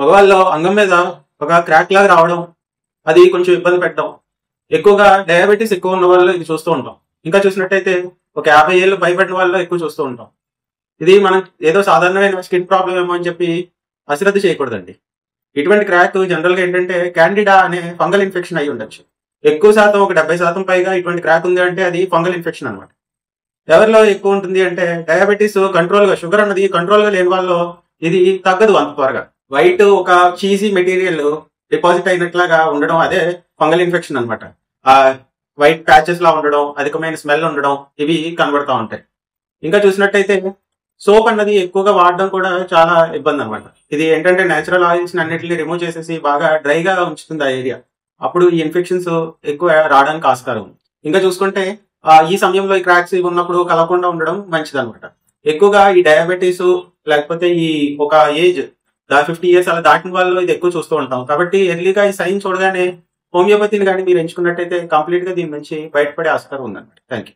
మగవాళ్ళలో అంగం మీద ఒక క్రాక్ లాగా రావడం, అది కొంచెం ఇబ్బంది పెట్టడం, ఎక్కువగా డయాబెటీస్ ఎక్కువ ఉన్న వాళ్ళు ఇది చూస్తూ ఉంటాం. ఇంకా చూసినట్టయితే ఒక 50 ఏళ్ళు పైబడిన వాళ్ళు ఎక్కువ చూస్తూ ఉంటాం. ఇది మనం ఏదో సాధారణమైన స్కిన్ ప్రాబ్లం ఏమో అని చెప్పి అశ్రద్ధ చేయకూడదండి. ఇటువంటి క్రాక్ జనరల్ గా ఏంటంటే క్యాండిడా అనే ఫంగల్ ఇన్ఫెక్షన్ అయి ఉండొచ్చు. ఎక్కువ శాతం ఒక 70% పైగా ఇటువంటి క్రాక్ ఉంది అంటే అది ఫంగల్ ఇన్ఫెక్షన్ అనమాట. ఎవరిలో ఎక్కువ ఉంటుంది అంటే డయాబెటీస్ కంట్రోల్ గా, షుగర్ అన్నది కంట్రోల్ గా లేని వాళ్ళు ఇది తగ్గదు అంత త్వరగా. వైట్ ఒక చీజీ మెటీరియల్ డిపాజిట్ అయినట్లాగా ఉండడం అదే ఫంగల్ ఇన్ఫెక్షన్ అనమాట. ఆ వైట్ ప్యాచెస్ లా ఉండడం, అధికమైన స్మెల్ ఉండడం, ఇవి కనబడతా ఉంటాయి. ఇంకా చూసినట్టయితే సోప్ అన్నది ఎక్కువగా వాడడం కూడా చాలా ఇబ్బంది అనమాట. ఇది ఏంటంటే నేచురల్ ఆయిల్స్ అన్నిటిని రిమూవ్ చేసేసి బాగా డ్రైగా ఉంచుతుంది ఆ ఏరియా. అప్పుడు ఈ ఇన్ఫెక్షన్స్ ఎక్కువ రావడానికి ఆస్కారం ఉంది. ఇంకా చూసుకుంటే ఈ సమయంలో ఈ క్రాక్స్ ఇవి ఉన్నప్పుడు కలగకుండా ఉండడం మంచిది అనమాట. ఎక్కువగా ఈ డయాబెటీస్ లేకపోతే ఈ ఒక ఏజ్ 50 ఇయర్స్ అలా దాటిన వాళ్ళు ఇది ఎక్కువ చూస్తూ ఉంటాం. కాబట్టి ఎర్లీగా ఈ సైన్ చూడగానే హోమియోపతిని కానీ మీరు ఎంచుకున్నట్టయితే కంప్లీట్ గా దీని నుంచి బయటపడే ఆస్కారం ఉందన్నమాట. Thank you.